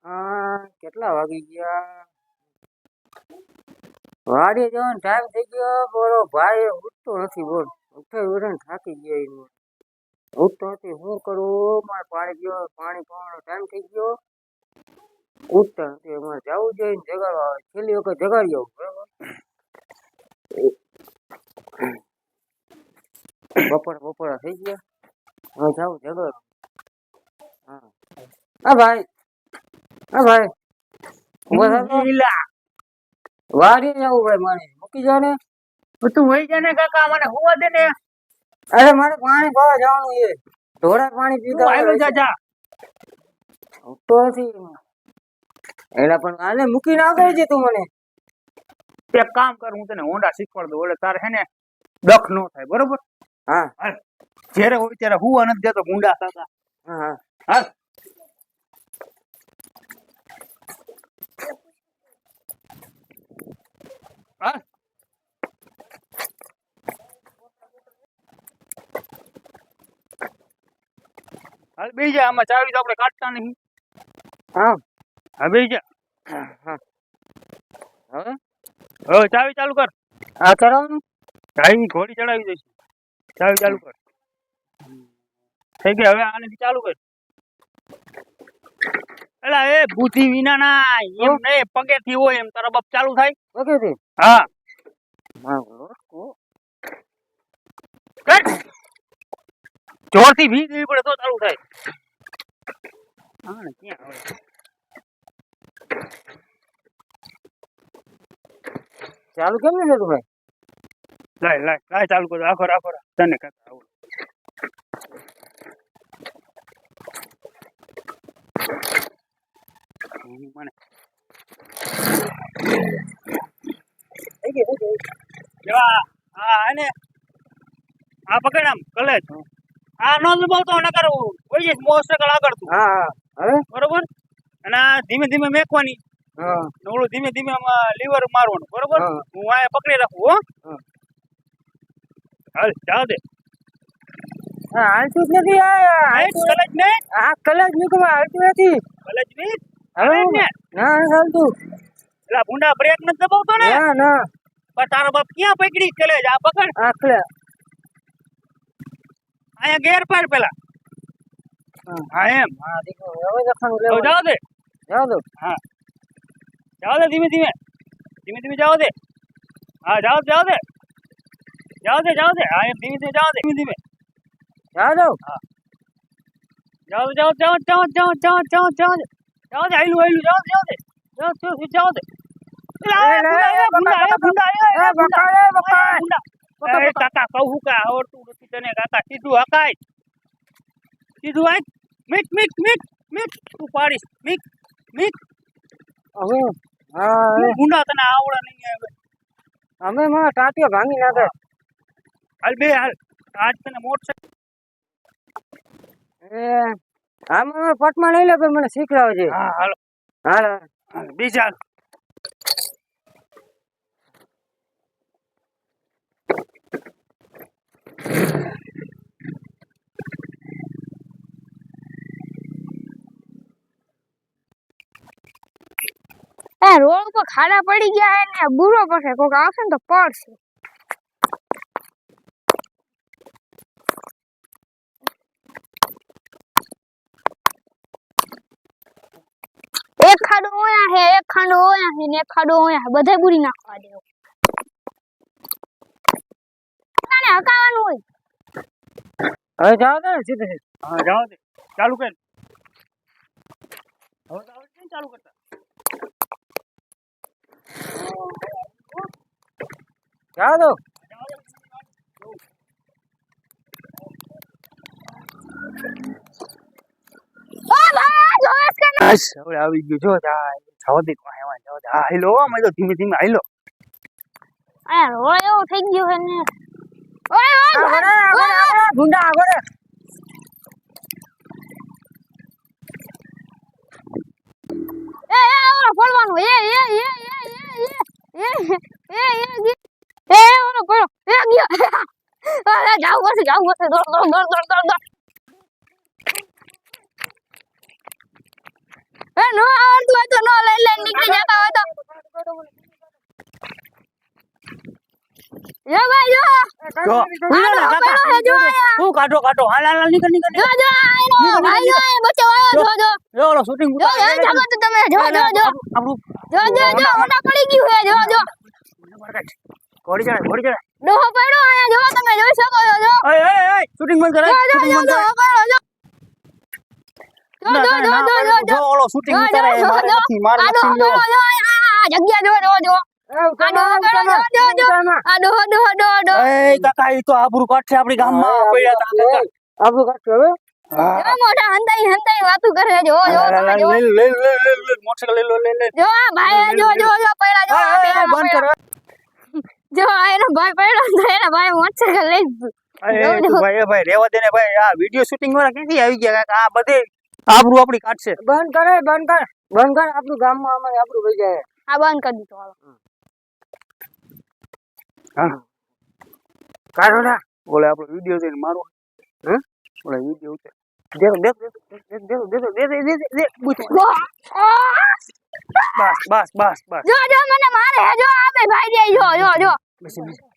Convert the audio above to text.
કેટલા વાગી ગયા? વાડીએ જવાનો ટાઈમ થઈ ગયો. બોલો ભાઈ ઉઠતો નથી. બોલ ઉઠે ઉઠે થાકી ગયા એનું. ઉઠતો નથી. શું કરું? મારે પાણી પીવાનો ટાઈમ થઈ ગયો. ઉઠતા નથી. અમારે જવું જોઈએ ને જગાડવા. છેલ્લી વખત જગાડી આવું. બરાબર બપોરા થઈ ગયા. હવે જાવું જગાડવા. હા ભાઈ. હા ભાઈ વાડી જવું ભાઈ. મારે મૂકી જાવ ને. તું વહી જા ને કાકા, મને હોવા દે ને. અરે મારે પાણી પાવા જવાનું છે. ઢોળા પાણી પીતા આયલો જા જા. ઉઠતો નથી એલા. પણ આને મૂકીને આગળ છે તું મને. એક કામ કર, હું તને હોન્ડા શીખવાડ દઉં. એટલે તારે હે ને દખ નો થાય. બરોબર? હા જ્યારે હોય ત્યારે હુવા નથી દેતો ગુંડા થતા. હા હાલ હાલ હાલ બેસી જા. આમાં ચાવી તો આપણે કાઢતા નહીં. હા હા બેસી જા. હા હવે હવે ચાવી ચાલુ કર. આ કરવાનું. ચાવી ઘોડી ચડાવી દઈશ. ચાવી ચાલુ કર. થઈ ગઈ. હવે આને ચાલુ કર. એલા એ બુદ્ધિ વિના ના એમ નહીં, પગેથી હોય એમ તારા બાપ ચાલુ થાય. પગેથી? હા જોરથી ભી દેવી પડે તો ચાલુ થાય. હા ને ક્યાં આવે? ચાલુ કેમ નહીં થતું ભાઈ? લાય લાય લાય ચાલુ કર. રાખો રાખો તને કાકા આવું. મને આ પકડ આમ કલેજ. આ નો દબાવતો ન કરવું. કોઈ જ મોટરસાઇકલ આગળ તું. હા હવે બરોબર? અને આ ધીમે ધીમે મેકવાની. હા ઓલું ધીમે ધીમે આમાં લીવર મારવાનું. બરોબર? હું આ પકડી રાખું. હો હાલ જાવ દે. હા હાલતું જ નથી. કલેજ ને આ કલજ મૂકવા હાલતું નથી. કલેજ ની હવે ને ના હાલતું. એલા ભૂંડા બ્રેક નથી દબાવતો ને. ના ના પણ તારા બાપ ક્યાં પકડી કલેજ? આ પકડ. આખલે અહીંયા ગેર પાડ પેલા. હા એમ. હા દીકરો હવે દખાનું તો લેવું. જાવ દે. જાવ દો. હા જાવ દે. ધીમે ધીમે ધીમે ધીમે જાવ દે. હા જાવ જાવ દે. જાવ દે જાવ દે. હા એમ ધીમે ધીમે જાવ દે. ધીમે ધીમે જાવ દો. હા જાવ જાવ જાવ જાવ જાવ જાવ જાવ જાવ જાવ દે. આયલું આયલું જાવ જાવ દે. જાવ જાવ દે. કાકા કહું કા આવડતું નથી તને કાકા. સીધું હકાય. સીધું આય. મીક મીક મીક મીક તું પાડીશ. Meek meek. હવે હા ગુંડા તને આવડે નહીં આવે. અમે માં ટાંટીઓ ભાંગી નાખે. હાલ બે હાલ. આજ તને મોટરસાઇકલ આમાં પટમાં લઈ લે. મને શીખડાવજે. હા હાલો હાલ હાલ બીજા રોડ ઉપર ખાડા પડી ગયા ને બુરો પડશે. કોક આવશે ને તો પડશે. એક ખાડો ઓયા હે, એક ખાડો ઓયા હે ને એક ખાડો ઓયા હે. બધે બુરી નાખવા દેવો. તને હકાવાનું હોય. હવે જાવ દે સીધે. હા જાવ દે. ચાલુ કર. હવે તો આવડે ચાલુ કરતા. જાવ દો. હવે આવી ગયું. જો જાવ દે. જાવ દે. હા હાલો. અમે તો ધીમે ધીમે હાલો. આ રોડ એવો થઈ ગયો હે ને. ઓય ઓય ગુંડા આગળ. ઓલો પડવાનું. ઓલો પડ્યો. ગયો. અરે જાવ પડશે જાવ પડશે. દોડ દોડ દોડ દોડ દોડ. નો આવડતું હોય તો નો લઈ લઈને નીકળી જતા હોય તો જો ભાઈ જો જો આનો પડ્યો હે જો આયા તું કાઢો કાઢો હાલ હાલ હાલ, નીકળ નીકળ જો જો આનો ભાઈ જો આયા બચ્ચો આયો જો જો જો ઓલો શૂટિંગ જો જો જાગો તો તમે જો જો જો આપણું જો ઓના પડી ગયું હે જો જો ઘોડી ચડે ડોહો પડ્યો આયા જો તમે જોઈ શકો છો જો એ શૂટિંગ બંધ કર જો જો શૂટિંગ બંધ ડોહો કર પડ્યો જો જો ઓલો શૂટિંગ ઉતારે મારે નથી મારે આ ડોહો નથી લેવો. પડ્યો જો આ જગ્યા જો જો જો આ ડોહો પડ્યો જો જો આ ડોહો એ કાકા ઈ તો આબરૂ કાઢશે આપણી ગામમાં પડ્યા તા કાકા. આપણું કાઢશું હવે હા જો મોઢા હંતાઈ વાતું કરે જો જો તમે જો લે મોટરસાઇકલ લે જો આ ભાઈ જો પડ્યા જો આ બે બંધ કર જો આ એનો ભાઈ પડ્યો તો એના ભાઈ મોટરસાઇકલ લઈ ગયો એ તું ભાઈ રેવા દે ને ભાઈ આ વિડિયો શૂટિંગ વાળા ક્યાંથી આવી ગયા કાકા આ બધે આબરૂ આપણી કાઢશે બંધ કર આપણું ગામમાં અમારે આપણું વહી જાય આ બંધ કરી દીધો હાલો હા કાઢો ના ઓલે આપણો વિડિયો જોઈને મારો હે ઓલે વિડિયો ઉતાર દે બસ જો મને મારે હે જો આ બે ભાઈ જાય જો બેસી